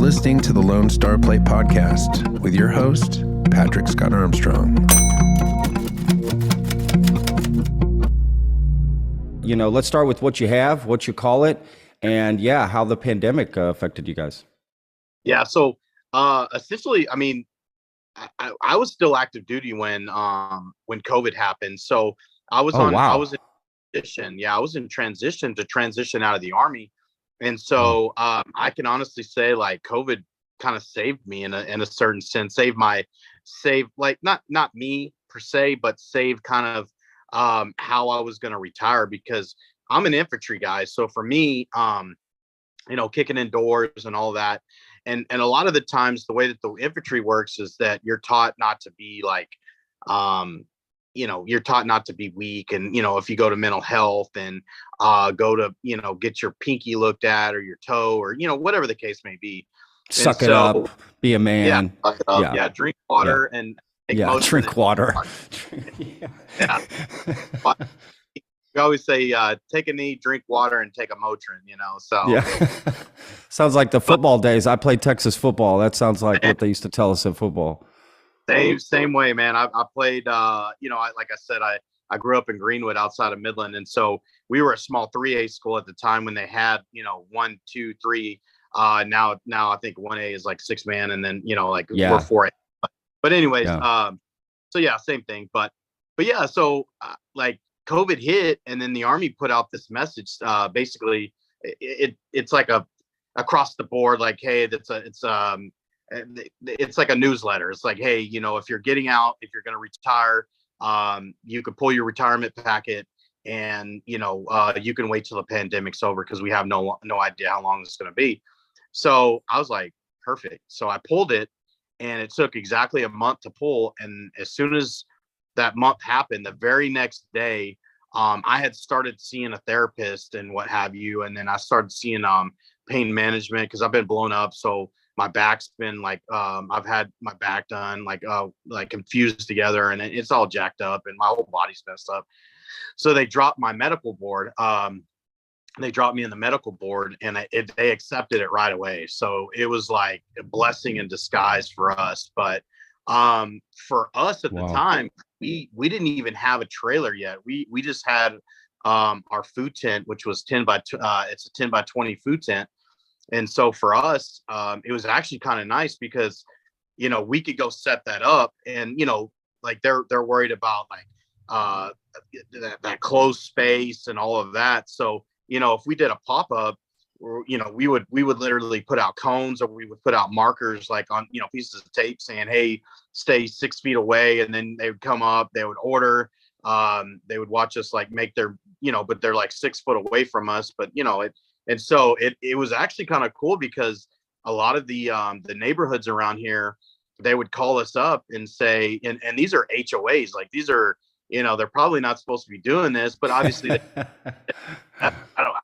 listening to the Lone Star Plate Podcast with your host, Patrick Scott Armstrong. Let's start with what you have, what you call it, and how the pandemic affected you guys. Yeah. So essentially, I was still active duty when COVID happened. So I was I was in transition. Yeah, I was in transition out of the Army. And so I can honestly say like COVID kind of saved me in a certain sense, not me per se, but saved kind of how I was going to retire, because I'm an infantry guy. So for me, kicking in doors and all that. And a lot of the times the way that the infantry works is that you're taught not to be like, you're taught not to be weak. And, if you go to mental health and go to, get your pinky looked at or your toe or, whatever the case may be. Suck it up, be a man. Yeah, suck it up, yeah, drink water and drink water. Yeah. We always say, take a knee, drink water, and take a Motrin, so. Yeah. Sounds like the football days. I played Texas football. That sounds like what they used to tell us at football. Same way, man. I played, like I said, I grew up in Greenwood outside of Midland. And so we were a small 3A school at the time when they had, 1, 2, 3. Now I think 1A is like 6-man, and then, we're 4A. But anyways, same thing. But so like COVID hit, and then the Army put out this message. Basically, it's like a across the board, like, hey, it's like a newsletter. It's like, hey, if you're getting out, if you're going to retire, you can pull your retirement packet, and you can wait till the pandemic's over, because we have no idea how long it's going to be. So I was like, perfect. So I pulled it, and it took exactly a month to pull. And as soon as that month happened, the very next day, I had started seeing a therapist and what have you. And then I started seeing pain management, because I've been blown up. So my back's been like, I've had my back done like confused together, and it's all jacked up, and my whole body's messed up. So they dropped my medical board. They dropped me in the medical board, and they accepted it right away. So it was like a blessing in disguise for us. But for us at the time, we didn't even have a trailer yet. We just had our food tent, which was it's a 10 by 20 food tent. And so for us, it was actually kind of nice, because we could go set that up, and like they're worried about like that closed space and all of that. So if we did a pop-up, we would literally put out cones, or we would put out markers like on pieces of tape saying, hey, stay 6 feet away. And then they would come up, they would order, they would watch us like make their but they're like 6 foot away from us. But and so it was actually kind of cool, because a lot of the neighborhoods around here, they would call us up and say, and these are HOAs, like these are, they're probably not supposed to be doing this, but obviously I don't.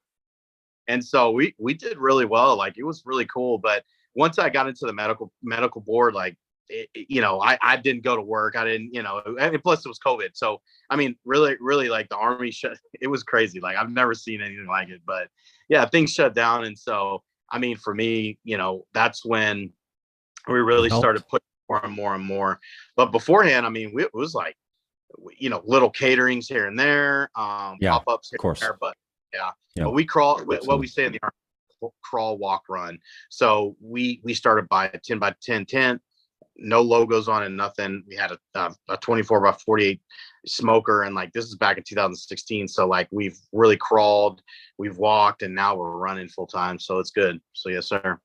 And so we did really well. Like, it was really cool. But once I got into the medical board, like, I didn't go to work. I didn't, and plus it was COVID. So, really like the Army it was crazy. Like, I've never seen anything like it, but yeah, things shut down. And so, for me, that's when we really started putting more and more and more. But beforehand, it was like, little caterings here and there, pop-ups here and there, but but we crawl, what we say in the Army, crawl, walk, run. So we started by a 10 by 10 tent, no logos on it, nothing. We had a 24 by 48 smoker, and like, this is back in 2016. So like, we've really crawled, we've walked, and now we're running full time. So it's good. So yes, sir.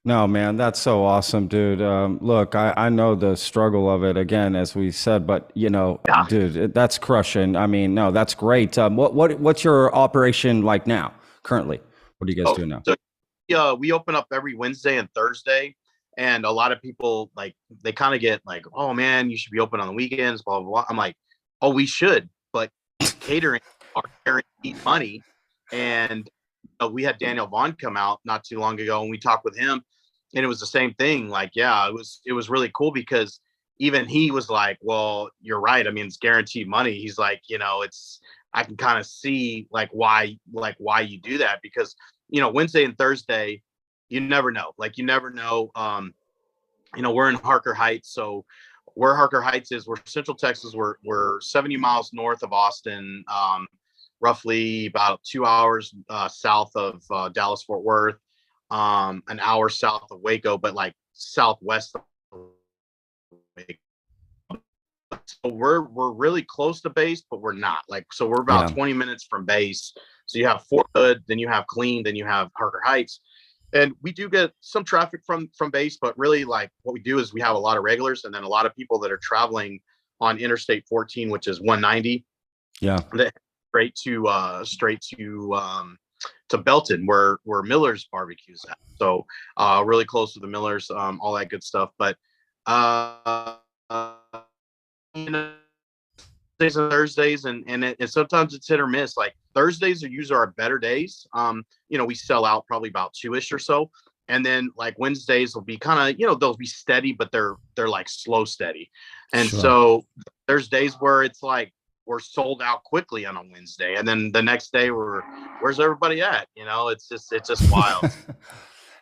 No, man, that's so awesome, dude. Look, I know the struggle of it, again, as we said, but dude, that's crushing. No, that's great. What's your operation like now, currently? What are you guys doing now? So, we open up every Wednesday and Thursday, and a lot of people, like, they kind of get like, oh man, you should be open on the weekends, blah, blah, blah. I'm like, oh, we should, but catering are guaranteed money. And we had Daniel Vaughn come out not too long ago, and we talked with him, and it was the same thing. Like, it was really cool, because even he was like, well, you're right. It's guaranteed money. He's like, I can kind of see like why you do that, because Wednesday and Thursday, you never know. Like you never know. We're in Harker Heights, so where Harker Heights is, we're Central Texas. We're 70 miles north of Austin, roughly about 2 hours south of Dallas Fort Worth, an hour south of Waco, but like southwest of Waco. So we're really close to base, but we're not. Like, so we're about 20 minutes from base. So you have Fort Hood, then you have Clean, then you have Harker Heights. And we do get some traffic from base, but really like what we do is we have a lot of regulars and then a lot of people that are traveling on Interstate 14, which is 190. Yeah. Straight to Belton, where Miller's barbecues at. So really close to the Millers, all that good stuff. But Thursdays and sometimes it's hit or miss. Like Thursdays are usually our better days. We sell out probably about 2-ish or so. And then like Wednesdays will be kind of, they'll be steady, but they're like slow steady. And so there's days where it's like we're sold out quickly on a Wednesday. And then the next day where's everybody at? It's just wild.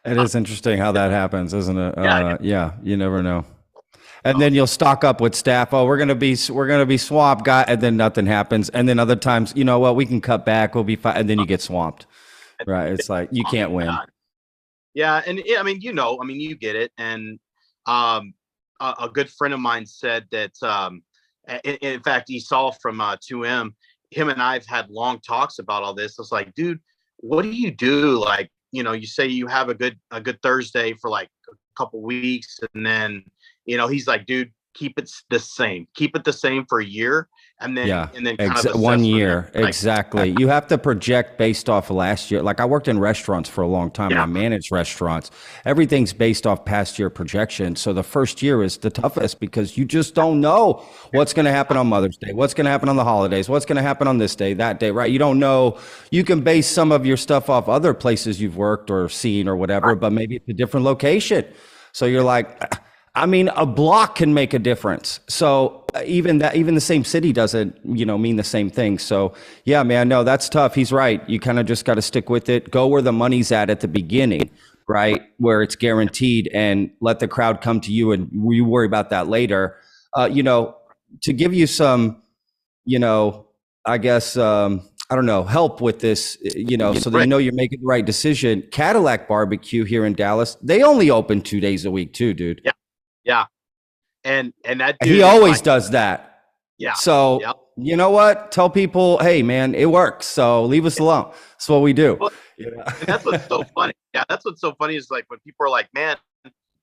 It is interesting how that happens, isn't it? Yeah. You never know. And then you'll stock up with staff. Oh, we're gonna be swamped, guy, and then nothing happens. And then other times, you know what, we can cut back. We'll be fine. And then you get swamped, right? It's like you can't win. Yeah, and you get it. And a good friend of mine said that. In fact, Esau from 2M, him and I've had long talks about all this. I was like, dude, what do you do? Like, you say you have a good Thursday for like a couple weeks, and then he's like, dude, keep it the same for a year, and then kind of 1 year. Exactly. You have to project based off of last year. Like I worked in restaurants for a long time. And I managed restaurants. Everything's based off past year projection. So the first year is the toughest because you just don't know what's going to happen on Mother's Day, what's going to happen on the holidays, what's going to happen on this day, that day, right? You don't know. You can base some of your stuff off other places you've worked or seen or whatever, but maybe it's a different location. So you're like, a block can make a difference. So even the same city doesn't, mean the same thing. So yeah, man, no, that's tough. He's right. You kind of just got to stick with it. Go where the money's at the beginning, right? Where it's guaranteed, and let the crowd come to you, and you worry about that later. To give you some, I guess, help with this, so that you're making the right decision. Cadillac Barbecue here in Dallas, they only open 2 days a week too, dude. Yeah. And that dude, he always does that. Yeah. So you know what? Tell people, hey man, it works. So leave us alone. That's what we do. Well, and that's what's so funny. Yeah. That's what's so funny is like when people are like, man,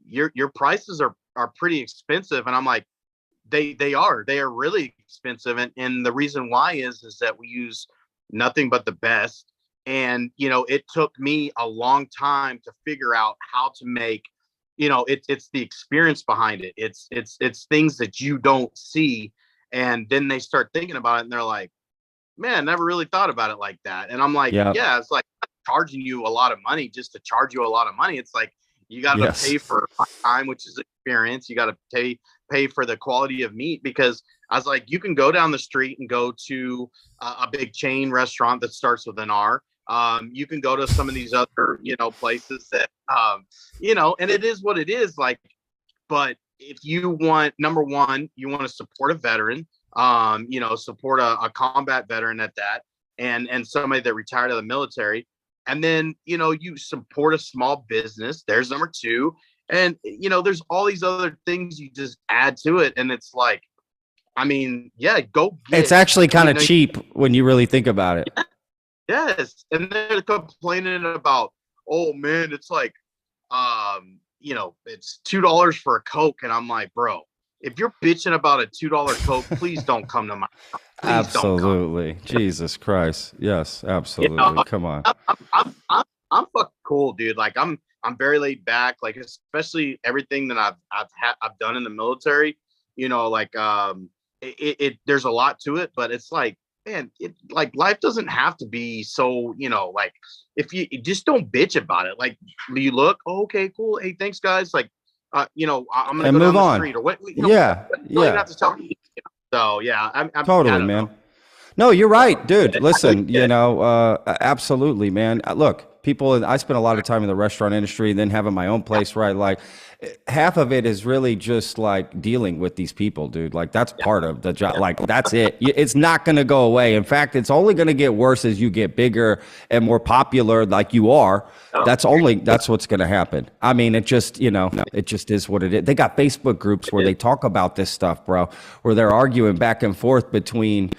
your prices are pretty expensive. And I'm like, they are really expensive. And the reason why is that we use nothing but the best. And, it took me a long time to figure out how to make, it's the experience behind it. It's things that you don't see. And then they start thinking about it and they're like, man, I never really thought about it like that. And I'm like, yeah, it's like charging you a lot of money just to charge you a lot of money. It's like, you got to pay for time, which is experience. You got to pay for the quality of meat, because I was like, you can go down the street and go to a big chain restaurant that starts with an R. You can go to some of these other, places that, and it is what it is. Like, but if you want, number one, you want to support a veteran, support a combat veteran at that, and somebody that retired out of the military. And then, you support a small business. There's number two. And, there's all these other things you just add to it. And it's like, it's actually kind of cheap when you really think about it. Yes. And they're complaining about, oh man, it's like, it's $2 for a Coke. And I'm like, bro, if you're bitching about a $2 Coke, please don't come to my house. Absolutely. Jesus Christ. Yes, absolutely. Come on. I'm fucking cool, dude. Like I'm very laid back, like, especially everything that I've done in the military, there's a lot to it, but it's like, man, life doesn't have to be so, like, if you just don't bitch about it. Like, you look, okay, cool. Hey, thanks guys. Like, I'm going to go down the street or what, you don't have to tell me. So yeah, I'm totally, man. No, you're right, dude. Listen, absolutely, man. Look, people, I spent a lot of time in the restaurant industry and then having my own place, right? Like half of it is really just like dealing with these people, dude. Like that's part of the job. Like that's it. It's not going to go away. In fact, it's only going to get worse as you get bigger and more popular like you are. That's what's going to happen. I mean, it just, it just is what it is. They got Facebook groups where they talk about this stuff, bro, where they're arguing back and forth between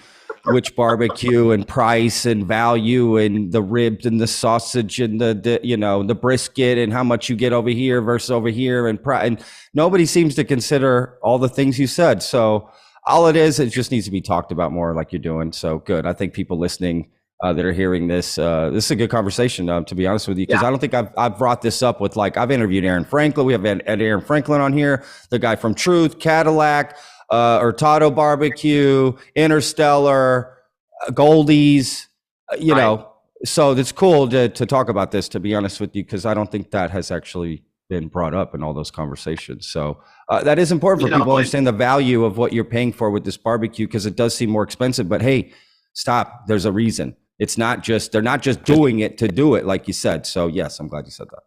which barbecue and price and value and the ribs and the sausage and the brisket and how much you get over here versus over here and nobody seems to consider all the things you said. So all it just needs to be talked about more like you're doing. So good. I think people listening that are hearing this is a good conversation, to be honest with you, because I don't think I've brought this up with I've interviewed Aaron Franklin. We have Aaron Franklin on here, the guy from Truth, Cadillac, Hurtado Barbecue, Interstellar, Goldie's, so it's cool to talk about this, to be honest with you, because I don't think that has actually been brought up in all those conversations. So that is important for people to understand the value of what you're paying for with this barbecue, because it does seem more expensive, but hey, stop. There's a reason. It's not just, they're not just doing it to do it, like you said. So yes, I'm glad you said that.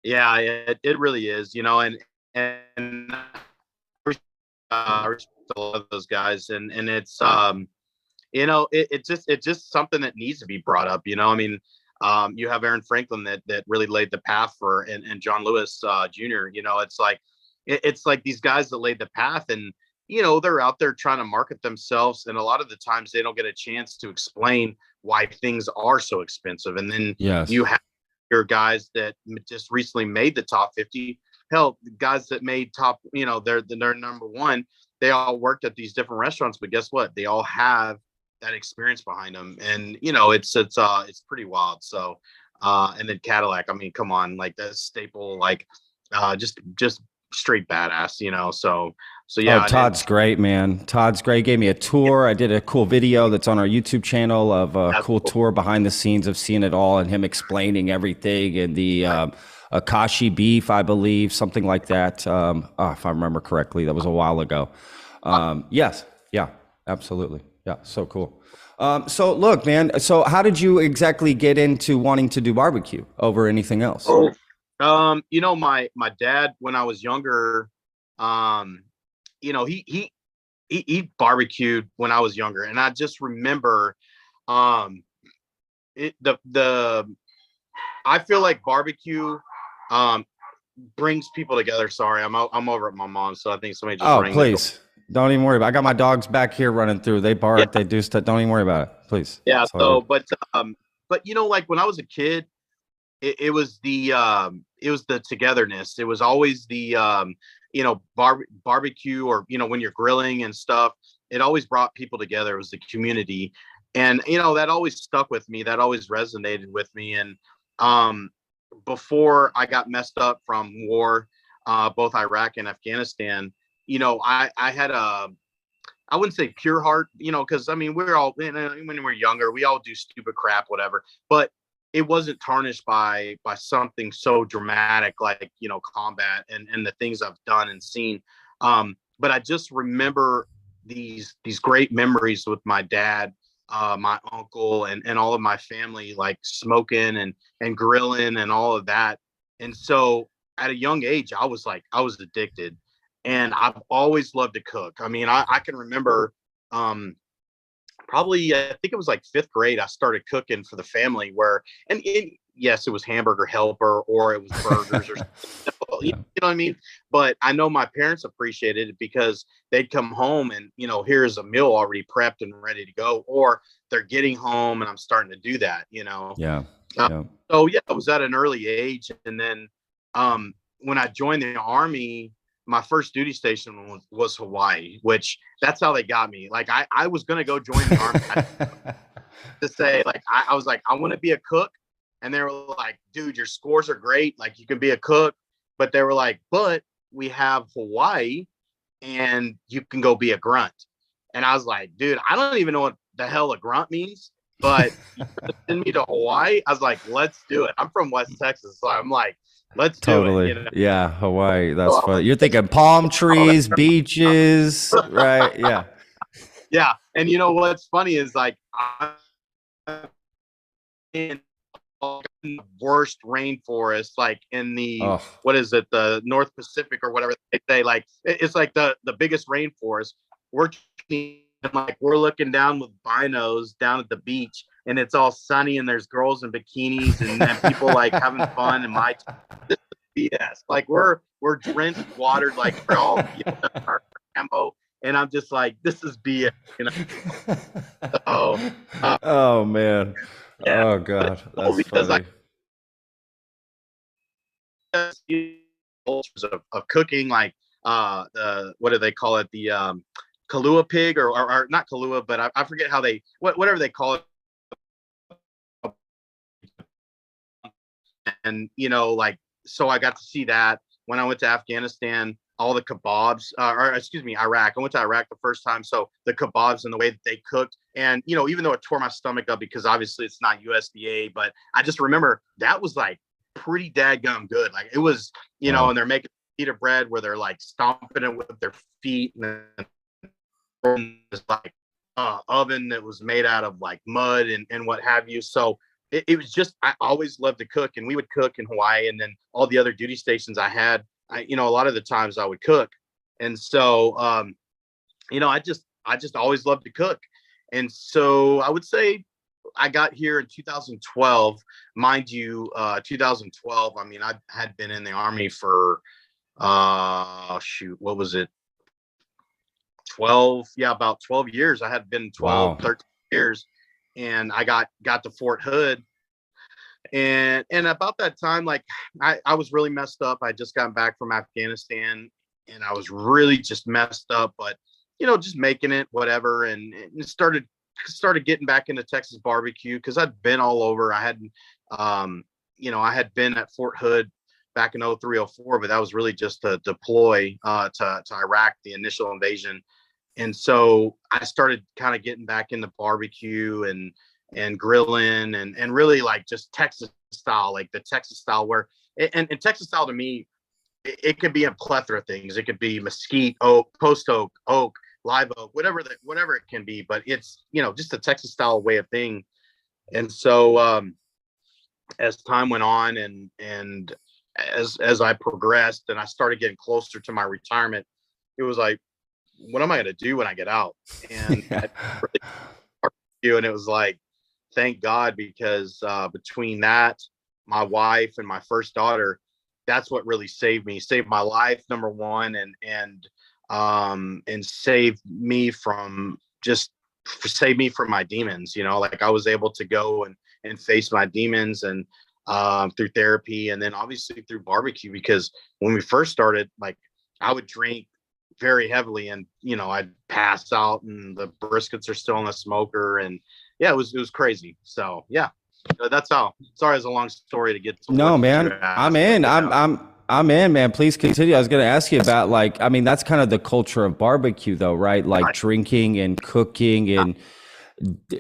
Yeah, it really is, and I respect a lot of those guys, and it's it's just something that needs to be brought up. I mean, you have Aaron Franklin that really laid the path for, and John Lewis Jr. It's like these guys that laid the path, and they're out there trying to market themselves, and a lot of the times they don't get a chance to explain why things are so expensive. And then you have your guys that just recently made the top 50. Hell, guys that made top, they're number one. They all worked at these different restaurants, but guess what? They all have that experience behind them, and it's pretty wild. So, and then Cadillac, I mean, come on, like that staple, just straight badass, So yeah. Oh, Todd's great, man. Todd's great. He gave me a tour. I did a cool video that's on our YouTube channel of a cool tour behind the scenes of seeing it all and him explaining everything and the Akashi beef, I believe, something like that. If I remember correctly, that was a while ago. Yes. Yeah, absolutely. Yeah. So cool. So look, man, so how did you exactly get into wanting to do barbecue over anything else? My dad, when I was younger, he barbecued when I was younger, and I just remember, I feel like barbecue, brings people together. Sorry, I'm over at my mom's, so I think somebody just. Oh, please. Don't even worry about it. I got my dogs back here running through. They bark, they do stuff. Don't even worry about it, please. Yeah. So, but when I was a kid, it was the togetherness. It was always the barbecue, or when you're grilling and stuff, it always brought people together. It was the community, and that always stuck with me. That always resonated with me. And before I got messed up from war, both Iraq and Afghanistan, I had I wouldn't say pure heart, because I mean, we're all, when we're younger, we all do stupid crap, whatever, but it wasn't tarnished by something so dramatic like, combat and the things I've done and seen. But I just remember these great memories with my dad, my uncle, and all of my family, like smoking and grilling and all of that. And so at a young age, I was addicted, and I've always loved to cook. I mean, I can remember, probably, I think it was like 5th grade, I started cooking for the family, and yes, it was Hamburger Helper, or it was burgers, or something, you know what I mean? But I know my parents appreciated it, because they'd come home and, here's a meal already prepped and ready to go, or they're getting home and I'm starting to do that, Yeah. So yeah, I was at an early age. And then when I joined the Army, my first duty station was Hawaii, which that's how they got me. Like I was going to go join the Army to say, like, I was like, I want to be a cook. And they were like, dude, your scores are great. Like, you can be a cook. But they were like, but we have Hawaii and you can go be a grunt. And I was like, dude, I don't even know what the hell a grunt means, but send me to Hawaii. I was like, let's do it. I'm from West Texas. So I'm like, let's totally do it. Yeah, Hawaii. That's funny. You're thinking palm trees, beaches, right? Yeah. Yeah. And what's funny is, like, I'm in all the worst rainforest, like in the, Oh, what is it, the North Pacific or whatever they say, like it's like the biggest rainforest. We're like we're looking down with binos down at the beach, and it's all sunny, and there's girls in bikinis and people like having fun. And my BS, like we're drenched, watered, like we're all our camo, and I'm just like, this is BS, you know. Oh, oh man. yeah, Oh God, that's because funny. cultures of cooking, like the, what do they call it, the Kahlua pig, or not Kahlua, but I forget how they, whatever they call it. And like, so I got to see that when I went to Afghanistan, all the kebabs, or excuse me, Iraq. I went to Iraq the first time, so the kebabs and the way that they cooked, and even though it tore my stomach up because obviously it's not USDA, but I just remember that was like pretty dadgum good. Like it was, Wow. and they're making pita bread where they're like stomping it with their feet, and then this like oven that was made out of like mud and what have you. So it was just, I always loved to cook, and we would cook in Hawaii, and then all the other duty stations I had, a lot of the times I would cook. And so I just always loved to cook. And so I would say I got here in 2012, mind you. 2012, I mean, I had been in the Army for shoot, what was it, 12, yeah, about 12 years. I had been 12, Wow. 13 years, and I got to Fort Hood. And about that time, like I was really messed up. I just got back from Afghanistan, and I was really just messed up, but just making it, whatever. And started getting back into Texas barbecue because I'd been all over. I hadn't, I had been at Fort Hood back in 03, 04, but that was really just to deploy to Iraq, the initial invasion. And so I started kind of getting back into barbecue and grilling and really like just Texas style, like the Texas style where, and Texas style to me, it could be a plethora of things. It could be mesquite, oak, post oak, live oak, whatever it can be, but it's, just a Texas style way of thing. And so, as time went on and as I progressed and I started getting closer to my retirement, it was like, what am I going to do when I get out? And I really, and it was like, thank God, because between that, my wife and my first daughter, that's what really saved my life, number one, and saved me from save me from my demons. Like I was able to go and face my demons, and through therapy, and then obviously through barbecue, because when we first started, like I would drink very heavily, and I'd pass out, and the briskets are still in the smoker, and yeah, it was crazy. So yeah, that's how. Sorry, it's a long story to get to No, what you man, I'm asked, but in. yeah. I'm in, man. Please continue. I was going to ask you about, like, I mean, that's kind of the culture of barbecue, though, right? Like drinking and cooking, and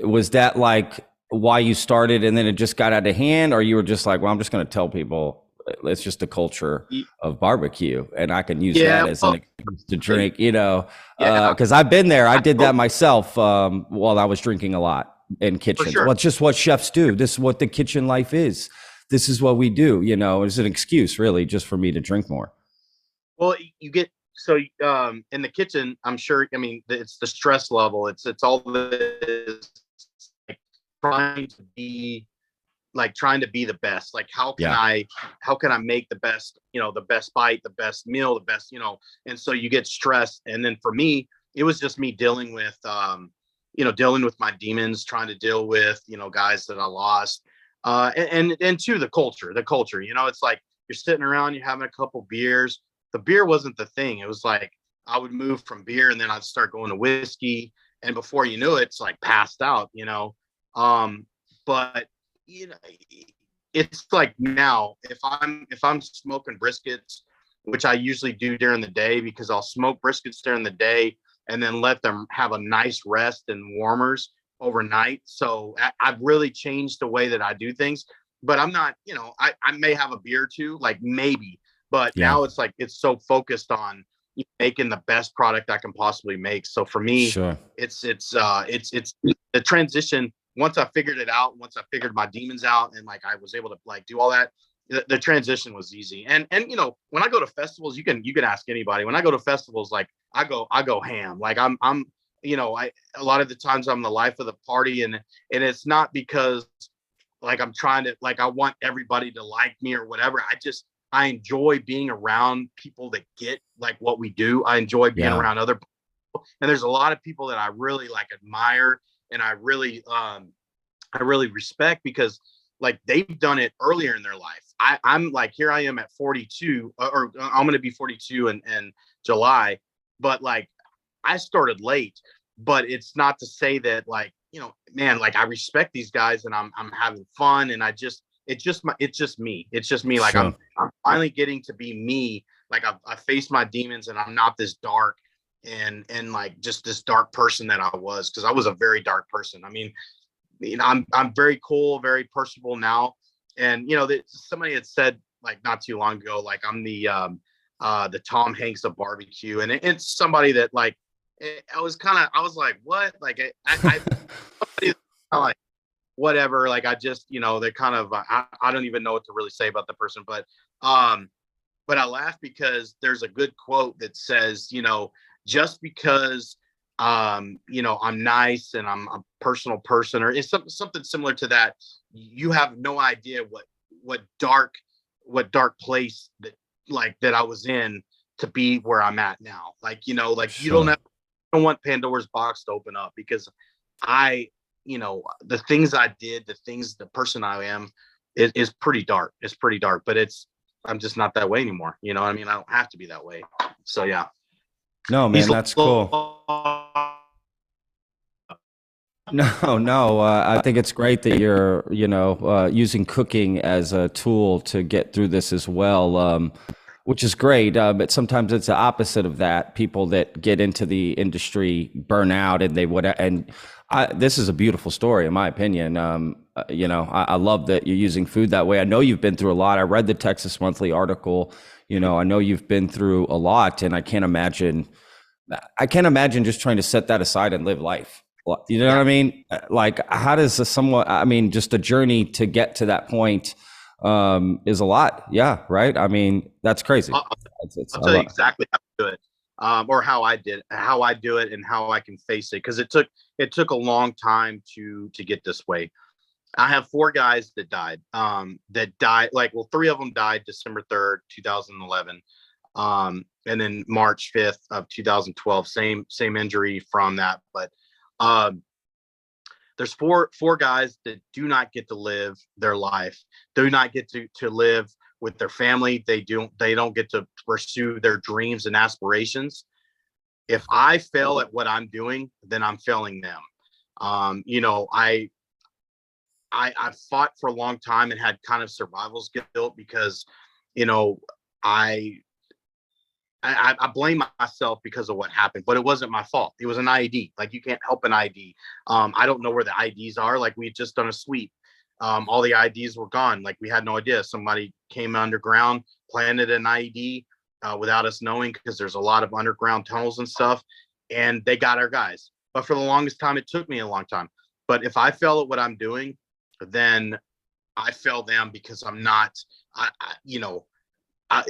was that like why you started, and then it just got out of hand, or you were just like, well, I'm just going to tell people it's just the culture of barbecue, and I can use Yeah, that as an excuse to drink, yeah, because I've been there. I did that myself while I was drinking a lot in kitchens. sure. Well, it's just what chefs do. This is what the kitchen life is. This is what we do. It's an excuse, really, just for me to drink more. Well, you get so in the kitchen, I'm sure. I mean, it's the stress level. It's all this, like, trying to be the best. Like, how can I make the best, the best bite, the best meal, the best, and so you get stressed. And then for me, it was just me dealing with dealing with my demons, trying to deal with, guys that I lost. And to the culture, it's like you're sitting around, you're having a couple beers. The beer wasn't the thing. It was like I would move from beer, and then I'd start going to whiskey, and before you knew it, it's like passed out. But it's like now, if I'm smoking briskets, which I usually do during the day, because I'll smoke briskets during the day and then let them have a nice rest and warmers overnight. So I've really changed the way that I do things. But I'm not, I may have a beer too, like maybe, but now it's like it's so focused on making the best product I can possibly make. So for me, Sure. it's the transition once I figured it out, once I figured my demons out, and like I was able to like do all that, the transition was easy. And when I go to festivals, you can ask anybody. When I go to festivals, like I go ham. Like I'm I a lot of the times I'm the life of the party, and it's not because like I'm trying to like I want everybody to like me or whatever. I enjoy being around people that get like what we do. I enjoy being around other people. And there's a lot of people that I really like admire, and I really respect, because like they've done it earlier in their life. I'm like, here I am at 42, or I'm going to be 42 in July, but like I started late. But it's not to say that like, man, like I respect these guys, and I'm having fun, and it's just me. It's just me. Like Sure. I'm finally getting to be me. Like I faced my demons, and I'm not this dark and like just this dark person that I was, because I was a very dark person. I mean, I'm very cool, very personable now. And somebody had said like not too long ago, like I'm the Tom Hanks of barbecue, and it's somebody that like I was like, what? Like I like whatever. Like I just they're kind of I don't even know what to really say about the person, but I laugh because there's a good quote that says, just because I'm nice and I'm a personal person, or it's something similar to that, you have no idea what dark place that I was in to be where I'm at now. Like like Sure. you don't want Pandora's box to open up, because the things I did, the person I am is pretty dark. It's pretty dark, but I'm just not that way anymore. You know what I mean? I don't have to be that way. So yeah. No, man, that's cool. No, I think it's great that you're, using cooking as a tool to get through this as well, which is great. But sometimes it's the opposite of that. People that get into the industry burn out, and this is a beautiful story, in my opinion. I love that you're using food that way. I know you've been through a lot. I read the Texas Monthly article. I know you've been through a lot, and I can't imagine just trying to set that aside and live life. You know what I mean? Like, how does just a journey to get to that point is a lot. Yeah. Right. I mean, that's crazy. I'll tell you exactly how to do it, or how I do it, and how I can face it. Cause it took a long time to get this way. I have 4 guys that died, three of them died December 3rd, 2011. And then March 5th of 2012, same injury from that. But there's four guys that do not get to live their life, do not get to live with their family. They don't get to pursue their dreams and aspirations. If I fail at what I'm doing, then I'm failing them. I fought for a long time and had kind of survival guilt, because, I blame myself because of what happened, but it wasn't my fault. It was an IED. Like, you can't help an IED. I don't know where the IEDs are. Like, we had just done a sweep. All the IEDs were gone. Like, we had no idea. Somebody came underground, planted an IED without us knowing, because there's a lot of underground tunnels and stuff, and they got our guys. But for the longest time, it took me a long time. But if I fail at what I'm doing, then I fail them, because I'm not,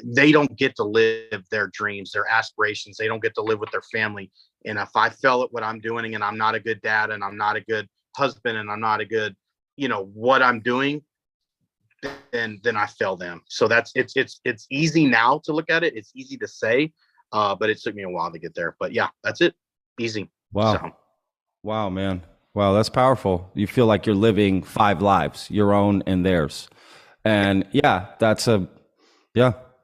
they don't get to live their dreams, their aspirations. They don't get to live with their family. And if I fail at what I'm doing, and I'm not a good dad, and I'm not a good husband, and I'm not a good, what I'm doing, then I fail them. So it's easy now to look at it. It's easy to say, but it took me a while to get there. But yeah, that's it. Easy. Wow. So. Wow, man. Wow, that's powerful. You feel like you're living 5 lives, your own and theirs. And yeah,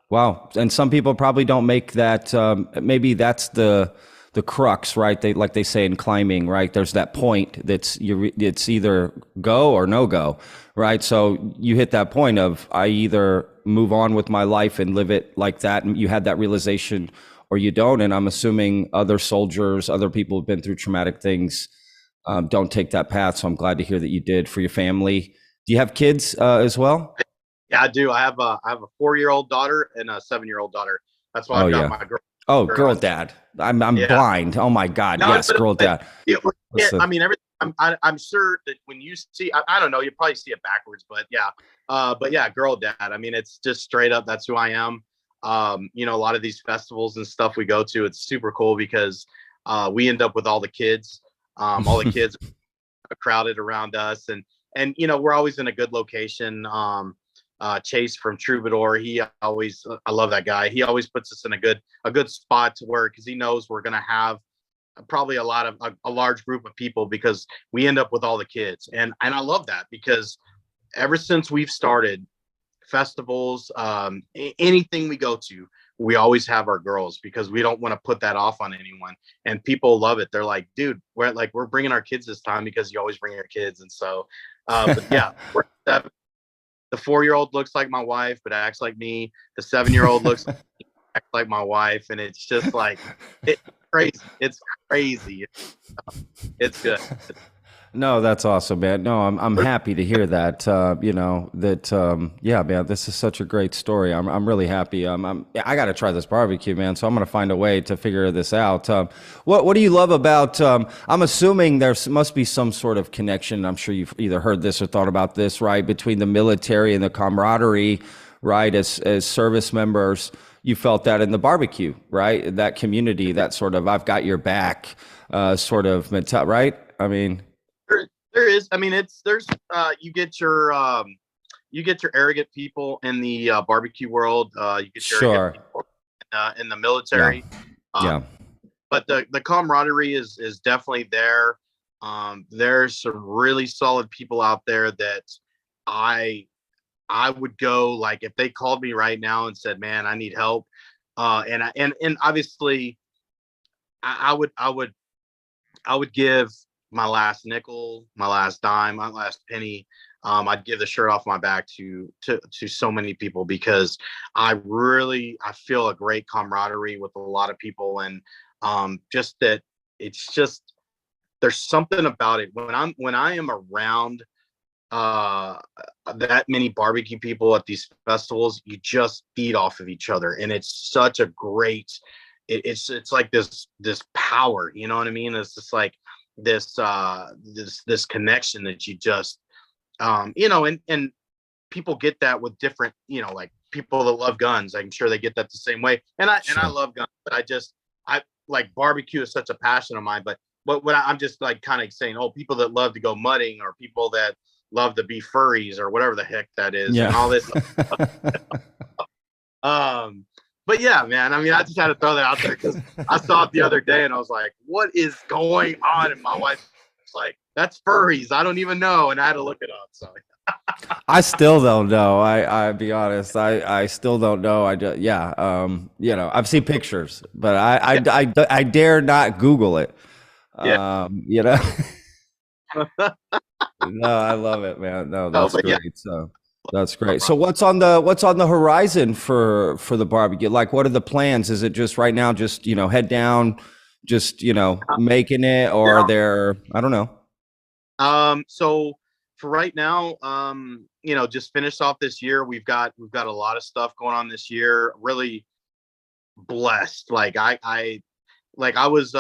wow. And some people probably don't make that. Maybe that's the crux, right? They say in climbing, right? There's that point it's either go or no go, right? So you hit that point of, I either move on with my life and live it like that, and you had that realization, or you don't. And I'm assuming other soldiers, other people who've been through traumatic things, don't take that path. So I'm glad to hear that you did for your family. Do you have kids as well? Yeah, I do. I have a 4-year-old daughter and a 7-year-old daughter. That's why I've got my girl Oh, Or girl on, dad. I'm yeah. blind. Oh my God. No, Yes, girl dad. I Listen. mean, I'm sure that when you see, I don't know, you probably see it backwards, but yeah. But yeah, girl dad. I mean, it's just straight up. That's who I am. You know, a lot of these festivals and stuff we go to, it's super cool because we end up with all the kids. All the kids are crowded around us, and you know, we're always in a good location. Chase from Troubadour, he always, I love that guy. He always puts us in a good spot to work because he knows we're gonna have probably a large group of people because we end up with all the kids, and I love that because ever since we've started festivals, anything we go to, we always have our girls because we don't want to put that off on anyone, and people love it. They're like, dude, we're bringing our kids this time because you always bring your kids. And so but yeah, the 4-year-old looks like my wife but acts like me. The 7-year-old acts like my wife, and it's just like, it's crazy. It's crazy. It's good. No, that's awesome, man. No, I'm happy to hear that. You know that. Yeah, man, this is such a great story. I'm really happy. I got to try this barbecue, man. So I'm gonna find a way to figure this out. What do you love about? I'm assuming there must be some sort of connection. I'm sure you've either heard this or thought about this, right? Between the military and the camaraderie, right? As service members, you felt that in the barbecue, right? That community, that sort of I've got your back, sort of mental, right? I mean. There is. I mean, there's you get your arrogant people in the barbecue world. You get your arrogant Sure. people in the Yeah. military. Uh, Yeah. but the camaraderie is definitely there. There's some really solid people out there that I I would go, like, if they called me right now and said, "Man, I need help," and obviously I would give my last nickel, my last dime, my last penny. I'd give the shirt off my back to so many people because I feel a great camaraderie with a lot of people, and just that it's just there's something about it when I am around uh that many barbecue people at these festivals. You just feed off of each other, and it's such a great, it's like this power, you know what I mean? It's just like this connection that you just you know, and people get that with different, you know, like people that love guns, I'm sure they get that the same way. And I Sure. love guns, but I like barbecue is such a passion of mine. But what I'm just like kind of saying, oh, people that love to go mudding, or people that love to be furries, or whatever the heck that is, and Yeah. all this. Um, but yeah, man, I mean, I just had to throw that out there because I saw it the other day and I was like, what is going on? And my wife was like, that's furries. I don't even know. And I had to look it up. So I still don't know. I be honest. I still don't know. Yeah. You know, I've seen pictures, but yeah, I dare not Google it. yeah. You know. No, I love it, man. No, No, that's but yeah, great. So that's no great. So problem. what's on the horizon for the barbecue? Like, what are the plans? Is it just right now, just, you know, head down, just, you know, making it, or are Yeah. there, I don't know. So for right now, you know, just finished off this year. We've got a lot of stuff going on this year. Really blessed. Like I was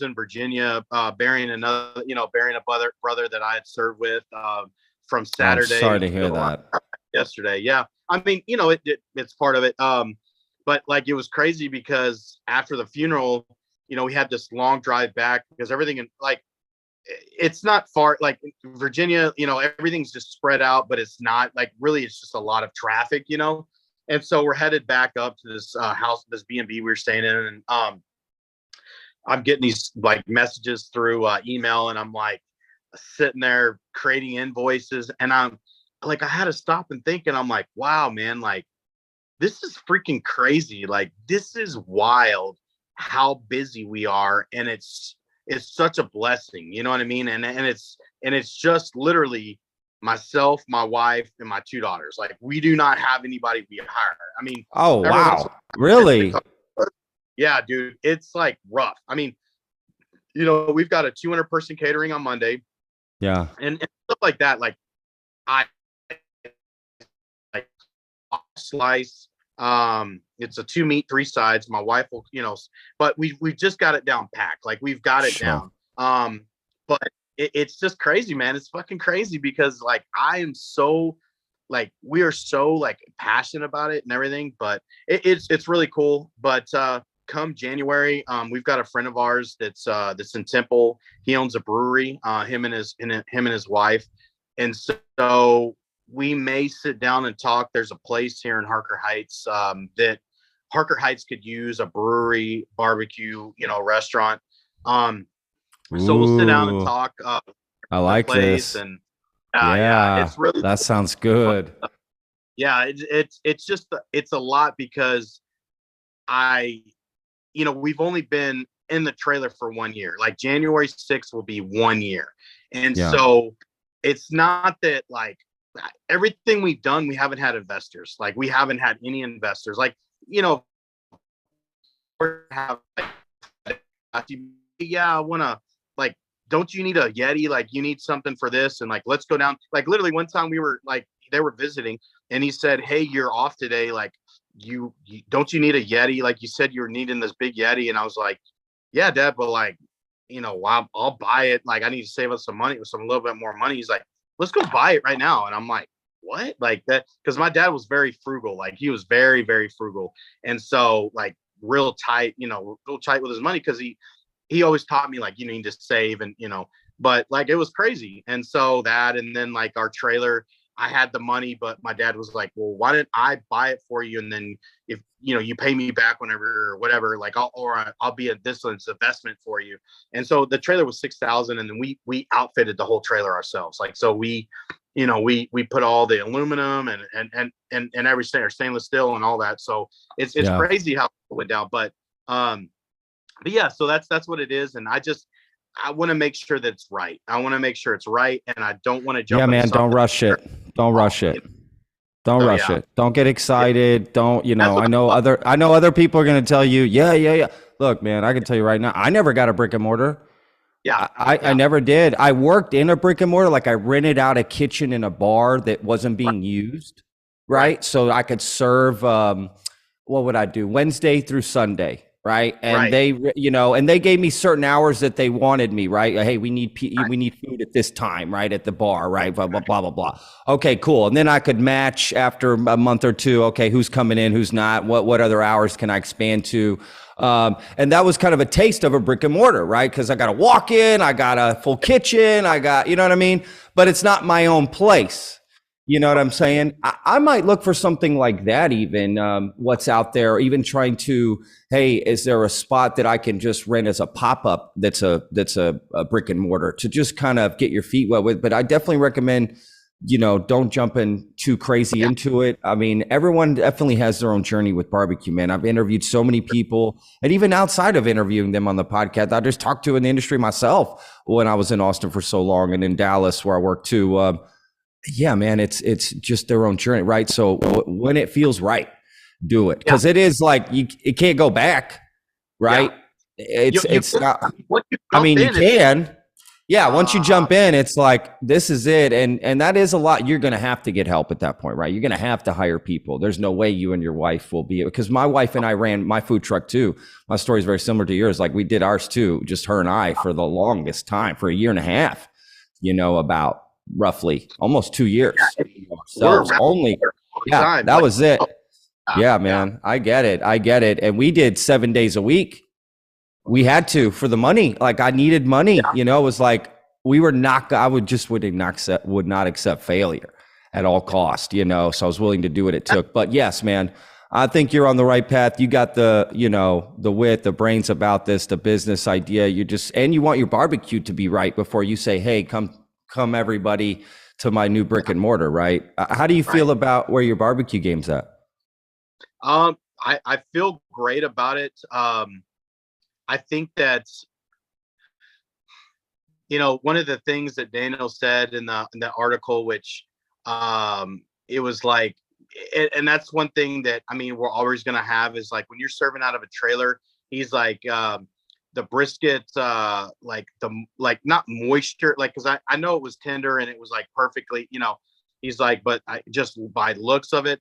in Virginia, burying burying a brother that I had served with from Oh, I'm Saturday sorry to hear till that. yesterday. Yeah, I mean, you know, it's part of it. But like it was crazy because after the funeral, you know, we had this long drive back because everything in like it's not far. Like Virginia, you know, everything's just spread out, but it's not like really. It's just a lot of traffic, you know. And so we're headed back up to this house, this B&B we were staying in, and I'm getting these like messages through email, and I'm like sitting there creating invoices, and I'm like, I had to stop and think, and I'm like, wow, man, like this is freaking crazy. Like this is wild how busy we are, and it's such a blessing. You know what I mean? And it's just literally myself, my wife, and my two daughters. Like we do not have anybody we hire. I mean, Oh, every once in wow. a Really? while, yeah, dude, it's like rough. I mean, you know, we've got a 200-person catering on Monday, Yeah. and stuff like that. Like I like slice, It's a 2 meat, 3 sides. My wife will, but we've just got it down packed. Like we've got it Sure. down. But it's just crazy, man. It's fucking crazy because like I am so like we are so like passionate about it and everything. But it's really cool. But come January, we've got a friend of ours that's in Temple. He owns a brewery. Him and his wife, and so we may sit down and talk. There's a place here in Harker Heights that Harker Heights could use a brewery, barbecue, restaurant. So we'll sit down and Ooh, talk. I The like place this. and yeah, Yeah, it's really that sounds good. yeah. It's just it's a lot because I we've only been in the trailer for 1 year. Like January 6th will be 1 year, and Yeah. so it's not that like everything we've done, we haven't had investors. Like we haven't had any investors. Like have yeah, I want to like, don't you need a Yeti? Like you need something for this. And like, let's go down. Like literally one time we were like, they were visiting and he said, hey, you're off today. Like you don't you need a Yeti? Like you said, you're needing this big Yeti. And I was like, yeah, Dad, but like, I'll buy it. Like I need to save us some money with a little bit more money. He's like, let's go buy it right now. And I'm like, what? Like that? Cause my dad was very frugal. Like he was very, very frugal. And so like real tight, real tight with his money. Cause he always taught me like you need to save and but like it was crazy. And so that and then like our trailer, I had the money, but my dad was like, well, why didn't I buy it for you? And then if you pay me back whenever or whatever, like I'll be a this investment for you. And so the trailer was 6,000 and then we outfitted the whole trailer ourselves. Like so we we put all the aluminum and everything or stainless steel and all that. So it's Yeah. crazy how it went down. But yeah, so that's what it is. And I want to make sure that it's right. I want to make sure it's right. And I don't want to Yeah, jump into man, don't something. rush it. Don't rush it. Don't So rush yeah, it. Don't get excited. Don't, that's what I know other people are going to tell you, yeah, yeah, yeah. Look, man, I can tell you right now, I never got a brick and mortar. yeah, I never did. I worked in a brick and mortar, like I rented out a kitchen in a bar that wasn't being used, right, right? So I could serve, what would I do? Wednesday through Sunday, right? And right, and they gave me certain hours that they wanted me, right? Hey, we need right, we need food at this time, right? At the bar, right? Blah, blah, blah, blah, blah. Okay, cool. And then I could match after a month or two. Okay, who's coming in, who's not? What other hours can I expand to? And that was kind of a taste of a brick and mortar, right? Because I got a walk in, I got a full kitchen, I got, you know what I mean? But it's not my own place. You know what I'm saying? I might look for something like that, even what's out there, or even trying to, hey, is there a spot that I can just rent as a pop up that's a brick and mortar to just kind of get your feet wet with? But I definitely recommend, don't jump in too crazy yeah, into it. I mean, everyone definitely has their own journey with barbecue, man. I've interviewed so many people, and even outside of interviewing them on the podcast, I just talked to in the industry myself when I was in Austin for so long and in Dallas where I worked too. Yeah, man, it's just their own journey, right? So when it feels right, do it, yeah, because it is like it can't go back, yeah. right? It's not. Once you I jump mean, you in, it's can. Yeah, once you uh, jump in, it's like this is it, and that is a lot. You're gonna have to get help at that point, right? You're gonna have to hire people. There's no way you and your wife will be, because my wife and I ran my food truck too. My story is very similar to yours. Like we did ours too, just her and I for the longest time, for a year and a half. About roughly almost 2 years we're ourselves around only. all the Yeah, time. that Like, was it. Yeah, yeah, man, I get it, and we did 7 days a week. We had to, for the money. Like I needed money. yeah, It was like we were not. I would not accept failure at all cost. So I was willing to do what it took. But yes, man, I think you're on the right path. You got the wit, the brains about this, the business idea. And you want your barbecue to be right before you say, hey, come everybody to my new brick and mortar, right? How do you right. feel about where your barbecue game's at? I feel great about it. I think that one of the things that Daniel said in the article, which it was like, and that's one thing that I mean we're always gonna have is like when you're serving out of a trailer, he's like the brisket, like not moisture, like because I know it was tender and it was like perfectly, he's like, but I just by looks of it,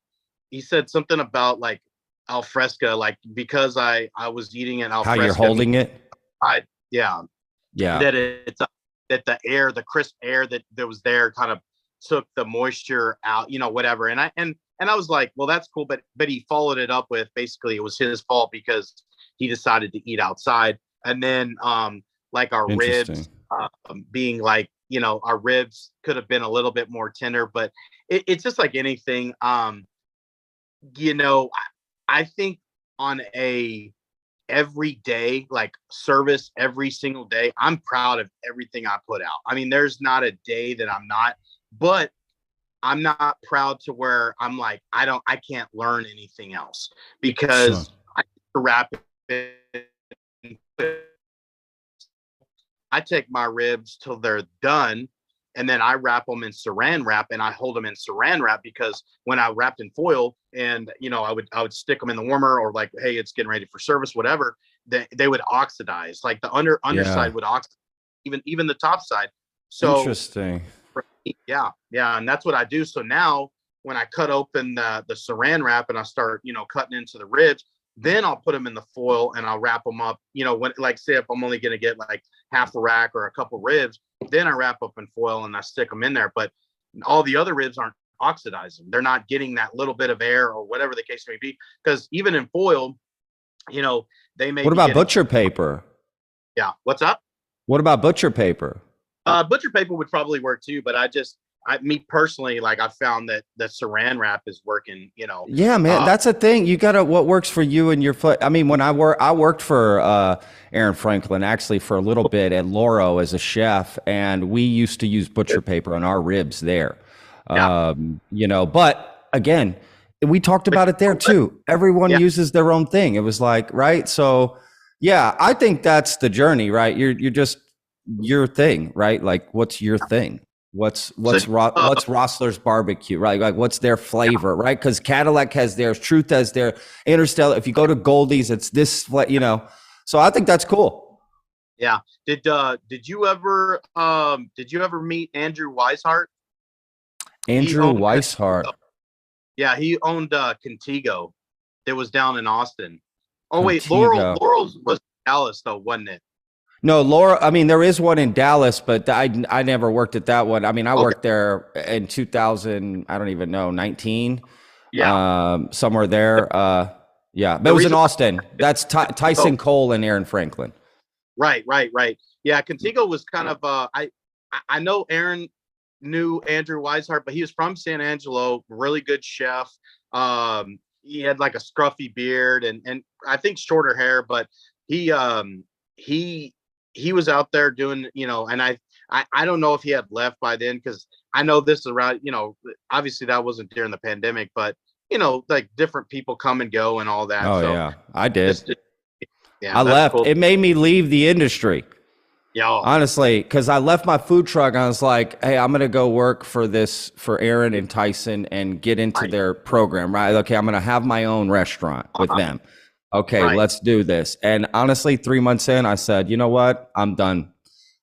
he said something about like al fresco, like because I was eating it al How fresco. you're holding it? Yeah, Yeah. that it's that the crisp air that was there kind of took the moisture out, whatever. And I was like, well, that's cool, but he followed it up with basically it was his fault because he decided to eat outside. And then like our Interesting. ribs being like, our ribs could have been a little bit more tender, but it's just like anything. You know, I think on a every day, like service every single day, I'm proud of everything I put out. I mean, there's not a day that I'm not, but I'm not proud to where I'm like, I can't learn anything else Sure. because I wrap it. I take my ribs till they're done, and then I wrap them in saran wrap, and I hold them in saran wrap because when I wrapped in foil, and I would stick them in the warmer, or like, hey, it's getting ready for service, whatever. They would oxidize, like the Yeah. underside would oxidize, even the top side. So Interesting. yeah, and that's what I do. So now when I cut open the saran wrap and I start, cutting into the ribs, then I'll put them in the foil and I'll wrap them up. When, like, say if I'm only going to get like half the rack or a couple ribs, then I wrap up in foil and I stick them in there. But all the other ribs aren't oxidizing. They're not getting that little bit of air or whatever the case may be. Because even in foil, they may. What be about getting, butcher paper? Yeah. What's up? What about butcher paper? Butcher paper would probably work too, but me personally, like I found that the saran wrap is working, Yeah, man, that's a thing. You gotta what works for you and your foot. I mean, when I worked for Aaron Franklin actually for a little bit at Loro as a chef, and we used to use butcher paper on our ribs there. Yeah. But again, we talked about it there too. Everyone Yeah. uses their own thing. It was like, right? So yeah, I think that's the journey, right? You're just your thing, right? Like, what's your thing? What's Rossler's barbecue, right? Like, what's their flavor, right? Because Cadillac has theirs, Truth has their, Interstellar. If you go to Goldie's, it's this, So I think that's cool. Yeah. Did you ever meet Andrew Weishart? Andrew Weishart. Yeah, he owned Contigo. That was down in Austin. Oh wait, Contigo. Laurel's was Dallas though, wasn't it? No, Laura. I mean, there is one in Dallas, but I never worked at that one. I mean, I worked there in 2000. I don't even know, 19. Yeah, somewhere there. Yeah, but it was in Austin. That's Tyson Cole and Aaron Franklin. Right. Yeah, Contigo was kind of. I know Aaron knew Andrew Weishart, but he was from San Angelo. Really good chef. He had like a scruffy beard and I think shorter hair, but he was out there doing, and I don't know if he had left by then, because I know this is around, obviously that wasn't during the pandemic, but like different people come and go and all that. Oh so yeah, I did. Yeah, I left. Cool. It made me leave the industry. Yeah, honestly, because I left my food truck. I was like, hey, I'm gonna go work for Aaron and Tyson and get into their program, right? Okay, I'm gonna have my own restaurant with them. Okay, let's do this. And honestly, 3 months in, I said, you know what? I'm done.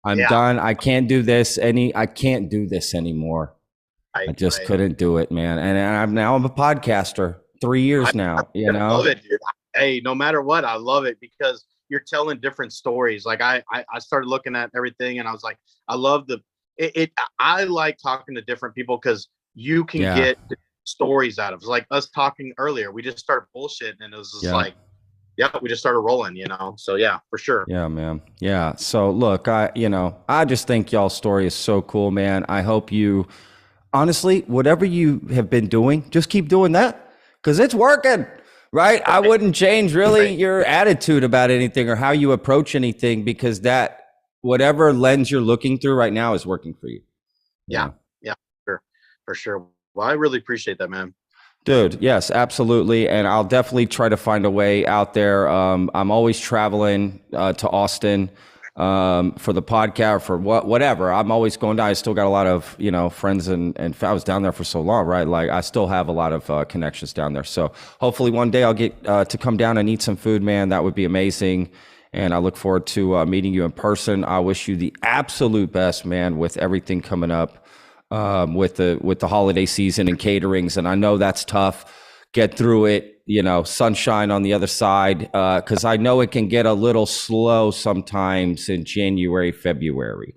I'm done. I can't do this anymore. I just couldn't do it, man. And I'm a podcaster. 3 years now. I love it, dude. Hey, no matter what, I love it because you're telling different stories. Like I started looking at everything, and I was like, I love I like talking to different people because you can get stories out of it. Like us talking earlier, we just started bullshitting, and it was just like, we just started rolling, So yeah, for sure. Yeah, man. Yeah. So look, I just think y'all's story is so cool, man. I hope you, honestly, whatever you have been doing, just keep doing that because it's working, right? I wouldn't change really your attitude about anything or how you approach anything, because that whatever lens you're looking through right now is working for you. Yeah. For sure. Well, I really appreciate that, man. Dude, yes, absolutely. And I'll definitely try to find a way out there. I'm always traveling to Austin for the podcast, for whatever. I'm always going down. I still got a lot of, friends and I was down there for so long, right? Like I still have a lot of connections down there. So hopefully one day I'll get to come down and eat some food, man. That would be amazing. And I look forward to meeting you in person. I wish you the absolute best, man, with everything coming up. With the holiday season and caterings, and I know that's tough. Get through it. sunshine on the other side? Because I know it can get a little slow sometimes in January, February.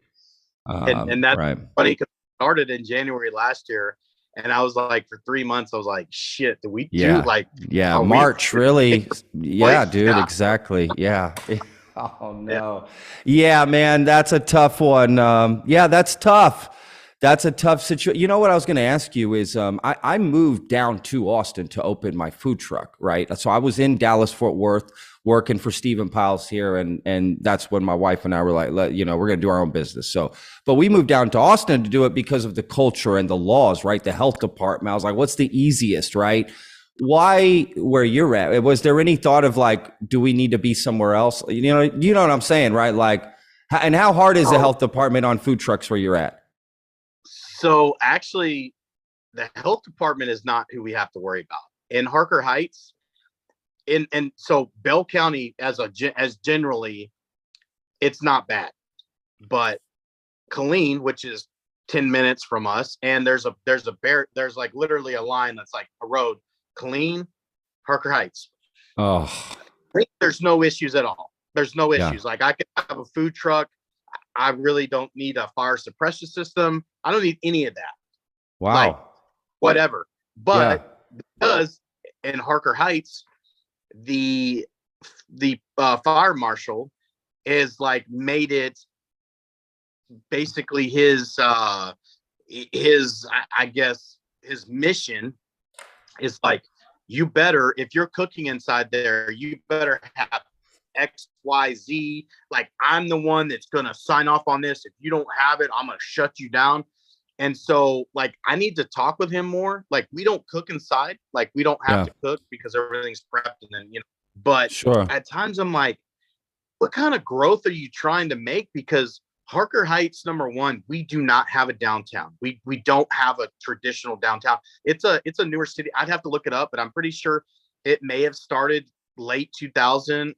And that's right. funny because I started in January last year, and I was like, for 3 months, I was like, shit, do we do like, March, really? Yeah, dude, yeah. exactly. Yeah. Oh no. Yeah, man, that's a tough one. That's tough. That's a tough situation. You know what I was going to ask you is, I moved down to Austin to open my food truck, right? So I was in Dallas, Fort Worth, working for Stephen Piles here, and that's when my wife and I were like, we're going to do our own business. So, but we moved down to Austin to do it because of the culture and the laws, right? The health department. I was like, what's the easiest, right? Why where you're at? Was there any thought of like, do we need to be somewhere else? You know what I'm saying, right? Like, and how hard is the health department on food trucks where you're at? So actually, the health department is not who we have to worry about in Harker Heights. And so Bell County as generally, it's not bad, but Killeen, which is 10 minutes from us, and there's like literally a line that's like a road. Killeen, Harker Heights. Oh, there's no issues at all. There's no issues. Like I could have a food truck. I really don't need a fire suppression system. I don't need any of that. Wow. Like, whatever. But because in Harker Heights, the fire marshal is like made it basically his I guess his mission is like, you better, if you're cooking inside there, you better have XYZ. Like, I'm the one that's going to sign off on this. If you don't have it, I'm going to shut you down. And so, like, I need to talk with him more. Like, we don't cook inside. Like, we don't have to cook because everything's prepped. And then, but at times I'm like, what kind of growth are you trying to make? Because Harker Heights, number one, we do not have a downtown. We don't have a traditional downtown. It's a newer city. I'd have to look it up, but I'm pretty sure it may have started late 2000.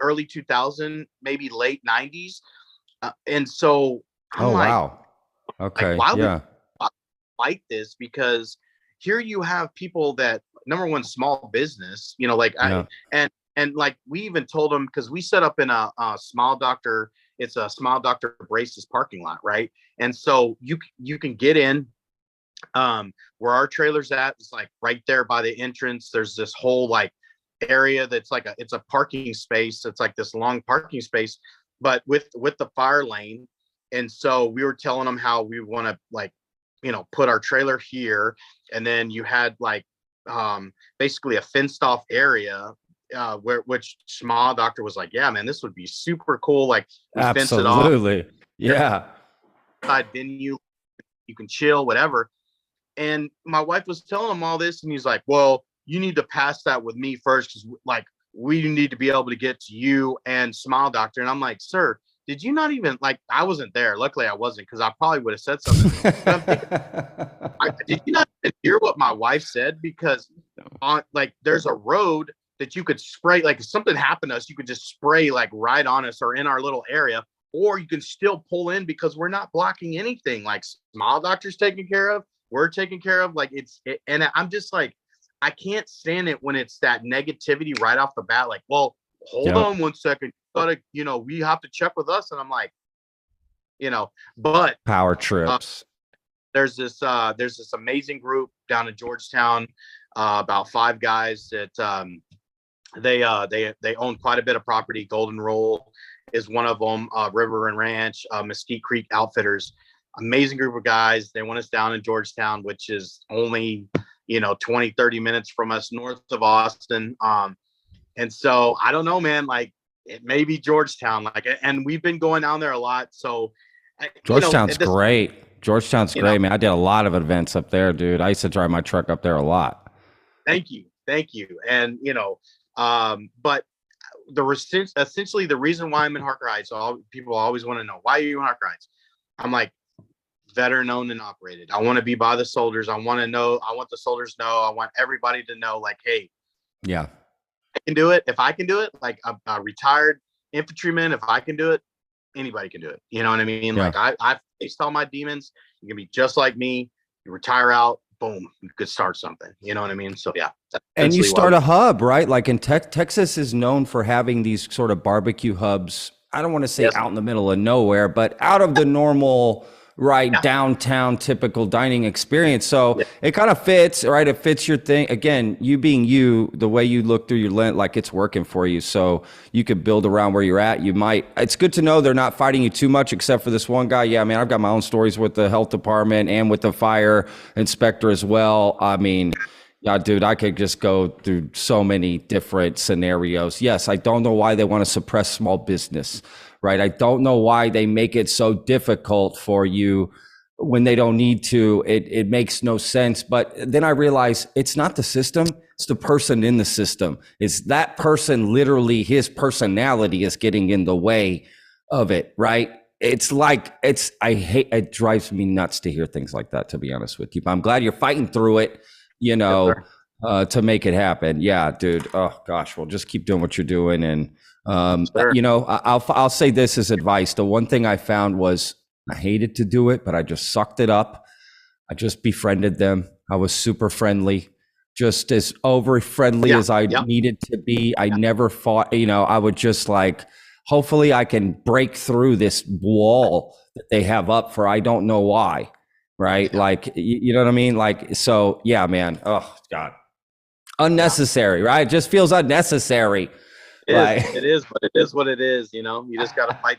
Early 2000, maybe late 90s. And so I'm wow. Okay. Like, why would I fight this? Because here you have people that, number one, small business, and like we even told them, because we set up in a Smile Doctor. It's a Smile Doctor Braces parking lot, right? And so you can get in where our trailer's at. It's like right there by the entrance. There's this whole like area that's like it's a parking space. It's like this long parking space, but with the fire lane. And so we were telling them how we want to like, put our trailer here, and then you had like basically a fenced off area. Which Smile Doctor was like, yeah, man, this would be super cool. Like, fence it off. Absolutely. Yeah. Venue, you can chill, whatever. And my wife was telling him all this, and he's like, well, you need to pass that with me first, because like we need to be able to get to you and Smile Doctor. And I'm like, sir, did you not even, like, I wasn't there. Luckily I wasn't, because I probably would have said something. But I'm thinking, did you not hear what my wife said? Because there's a road that you could spray, like if something happened to us, you could just spray like right on us or in our little area, or you can still pull in because we're not blocking anything. Like, Smile Doctor's taken care of, we're taken care of. Like, and I'm just like, I can't stand it when it's that negativity right off the bat. Like, well, hold on 1 second. We have to check with us. And I'm like, but power trips. There's this amazing group down in Georgetown, about 5 guys that they own quite a bit of property. Golden Roll is one of them. River and Ranch, Mesquite Creek Outfitters, amazing group of guys. They want us down in Georgetown, which is only 20-30 minutes from us, north of Austin. And so I don't know, man, like it may be Georgetown, like, and we've been going down there a lot. So Georgetown's great. Georgetown's great, man. I did a lot of events up there, dude. I used to drive my truck up there a lot. Thank you. And but essentially the reason why I'm in Harker Heights, people always want to know, why are you in Harker Heights? I'm like, veteran owned and operated. I want to be by the soldiers. I want the soldiers to know. I want everybody to know, like, hey, yeah, I can do it. If I can do it, like a retired infantryman, if I can do it, anybody can do it. You know what I mean? Yeah. Like, I faced all my demons. You can be just like me. You retire out, boom, you could start something. You know what I mean? So yeah. And you start a hub, right? Like in Texas is known for having these sort of barbecue hubs. I don't want to say out in the middle of nowhere, but out of the normal, right, downtown typical dining experience. So it kind of fits, right? It fits your thing. Again, you being you, the way you look through your lens, like it's working for you. So you could build around where you're at. It's good to know they're not fighting you too much, except for this one guy. Yeah, I mean, I've got my own stories with the health department and with the fire inspector as well. I mean, yeah, dude, I could just go through so many different scenarios. Yes, I don't know why they want to suppress small business, right? I don't know why they make it so difficult for you when they don't need to. It makes no sense. But then I realize it's not the system, it's the person in the system. It's that person, literally his personality is getting in the way of it, right? It drives me nuts to hear things like that, to be honest with you. But I'm glad you're fighting through it, to make it happen. Yeah, dude. Oh gosh. Well, just keep doing what you're doing. And, I'll say this as advice. The one thing I found was I hated to do it, but I just sucked it up. I just befriended them. I was super friendly, just as over friendly as I needed to be. I never fought, I would just like, hopefully I can break through this wall that they have up for, I don't know why. Right. Like, you know what I mean? Like, so yeah, man. Oh God. Unnecessary, right? It just feels unnecessary. It is, but it is what it is. You just got to fight.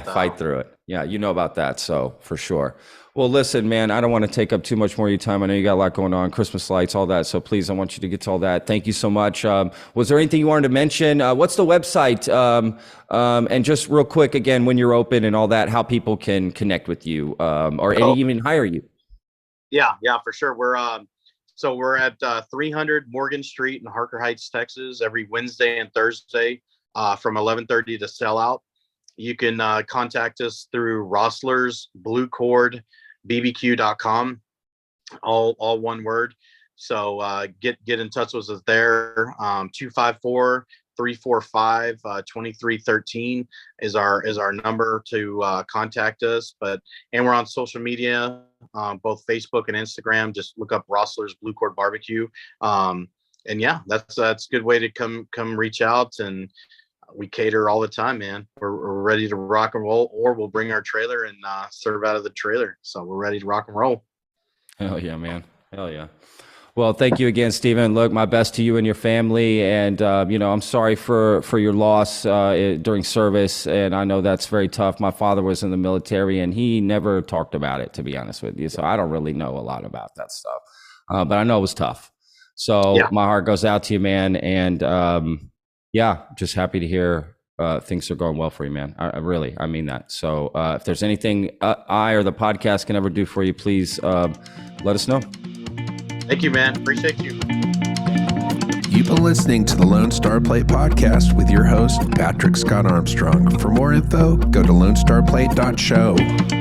Fight through it. Yeah. You know about that. So for sure. Well, listen, man, I don't want to take up too much more of your time. I know you got a lot going on, Christmas lights, all that. So please, I want you to get to all that. Thank you so much. Was there anything you wanted to mention? What's the website? And just real quick, again, when you're open and all that, how people can connect with you even hire you. Yeah, for sure. We're at 300 Morgan Street in Harker Heights, Texas, every Wednesday and Thursday from 11:30 to sell out. You can contact us through Rossler's Blue Cord bbq.com, all one word. So get in touch with us there. 254-345-2313 is our number to contact us. And we're on social media, both Facebook and Instagram. Just look up Rossler's Blue Cord Barbecue. And yeah, that's a good way to come reach out. And we cater all the time, man. We're ready to rock and roll, or we'll bring our trailer and serve out of the trailer. So we're ready to rock and roll. Hell yeah, man. Hell yeah. Well, thank you again, Stephen. Look, my best to you and your family. And, I'm sorry for your loss during service. And I know that's very tough. My father was in the military and he never talked about it, to be honest with you. So I don't really know a lot about that stuff. But I know it was tough. So my heart goes out to you, man. And, just happy to hear things are going well for you, man. I mean that. So if there's anything I or the podcast can ever do for you, please let us know. Thank you, man. Appreciate you. You've been listening to the Lone Star Plate podcast with your host, Patrick Scott Armstrong. For more info, go to lonestarplate.show.